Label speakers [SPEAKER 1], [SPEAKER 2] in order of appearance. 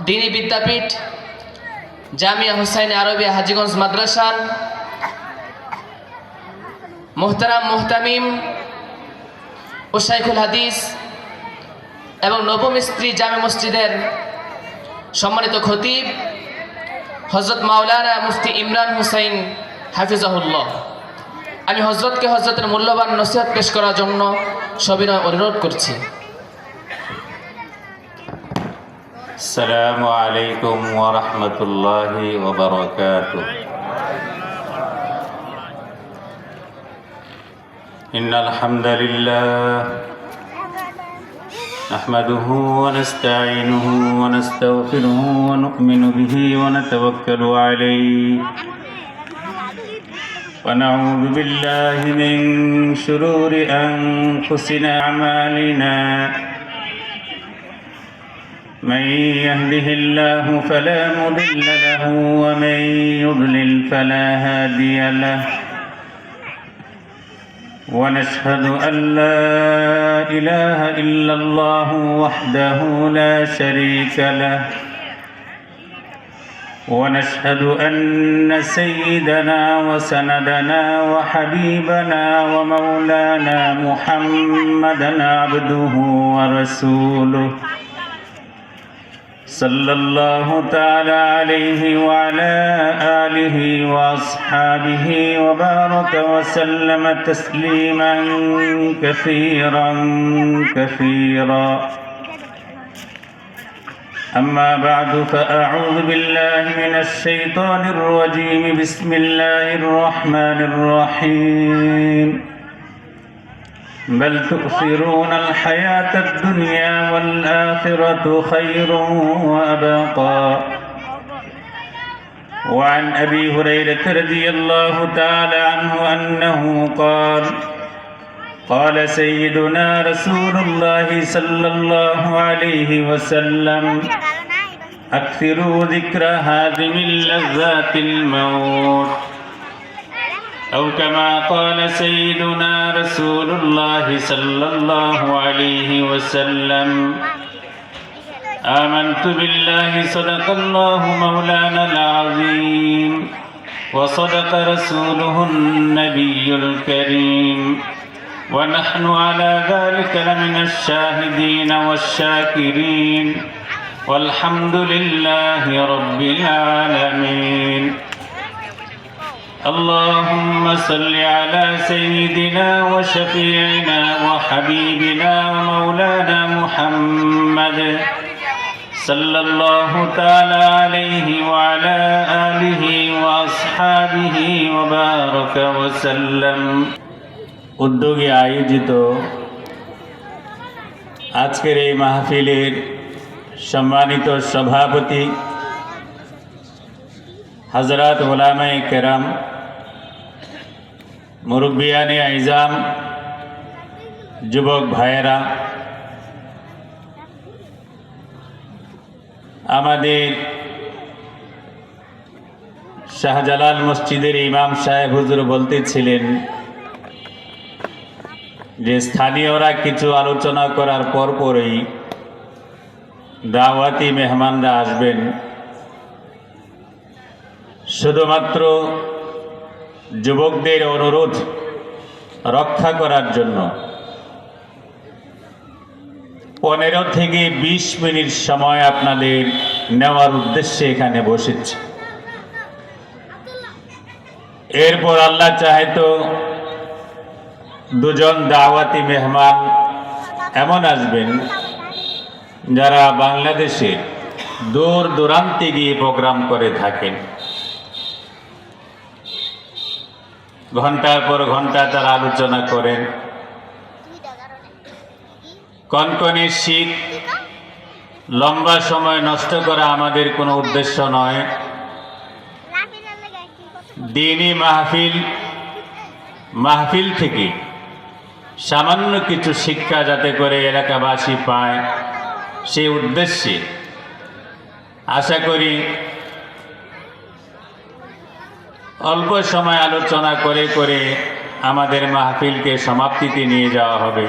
[SPEAKER 1] দীনী বিদ্যাপীঠ জামিয়া হুসাইন আরবিয়া হাজীগঞ্জ মাদ্রাসার মুহতারাম মুহতামিম ও শাইখুল হাদিস এবং নবম স্ত্রী জামে মসজিদের সম্মানিত খতিব হযরত মাওলানা মুফতি ইমরান হুসাইন হাফিজাহুল্লাহ, আমি হযরতকে হযরতের মূল্যবান নসিহত পেশ করার জন্য সবিনয় অনুরোধ করছি।
[SPEAKER 2] আসসালামু আলাইকুম ওয়া রাহমাতুল্লাহি ওয়া বারাকাতুহু। ইন্নাল হামদালিল্লাহ নাহমাদুহু ওয়া নাস্তাঈনুহু ওয়া নাস্তাগফিরুহু ওয়া নু'মিনু বিহি ওয়া নাতাওয়াক্কালু আলাইহি ওয়া নাউযু বিল্লাহি মিন শুরুরি আনফুসিনা ওয়া আমালিনা। من يهده الله فلا مضل له ومن يضلل فلا هادي له، ونشهد أن لا إله إلا الله وحده لا شريك له، ونشهد أن سيدنا وسندنا وحبيبنا ومولانا محمدا عبده ورسوله صلى الله تعالى عليه وعلى آله وأصحابه وبارك وسلم تسليما كثيرا كثيرا. أما بعد فأعوذ بالله من الشيطان الرجيم. بسم الله الرحمن الرحيم. بل تؤثرون الحياة الدنيا والآخرة خير وأبقى. وعن أبي هريرة رضي الله تعالى عنه أنه قال قال سيدنا رسول الله صلى الله عليه وسلم أكثروا ذكر هادم لذات الموت، أو كما قال سيدنا رسول الله صلى الله عليه وسلم آمنت بالله صدق الله مولانا العظيم وصدق رسوله النبي الكريم ونحن على ذلك لمن الشاهدين والشاكرين والحمد لله رب العالمين. اللهم صل على سيدنا وشفيعنا وحبيبنا ومولانا محمد صلى الله تعالى عليه وعلى آله وأصحابه وبارك وسلم. উদ্যোগে আয়োজিত আজকের এই মাহফিলের সম্মানিত সভাপতি হযরত উলামায়ে কেরাম, মুরব্বিয়ানে আইজাম, যুবক ভাইয়েরা, আমাদের শাহজালাল মসজিদের ইমাম সাহেব হুজুর বলতেছিলেন যে স্থানীয়রা কিছু আলোচনা করার পরপরই দাওয়াতি মেহমানরা আসবেন। শুধুমাত্র যুবকদের অনুরোধ রক্ষা করার জন্য 15 থেকে 20 মিনিট সময় আপনাদের নেওয়ার উদ্দেশ্যে এখানে বসেছি। এরপর আল্লাহ চাহে তো দুজন দাওয়াতি মেহমান এমন আসবেন যারা বাংলাদেশে দূর দূরান্তে গিয়ে প্রোগ্রাম করে থাকেন। ঘন্টার পর ঘন্টা তারা আলোচনা করেন। কনকনে শীত, লম্বা সময় নষ্ট করা আমাদের কোনো উদ্দেশ্য নয়। দ্বীনি মাহফিল থেকে সামান্য কিছু শিক্ষা যাতে করে এলাকাবাসী পায়, সেই উদ্দেশ্যে আশা করি অল্প সময় আলোচনা করে করে আমাদের মাহফিলকে সমাপ্তিতে নিয়ে যাওয়া হবে।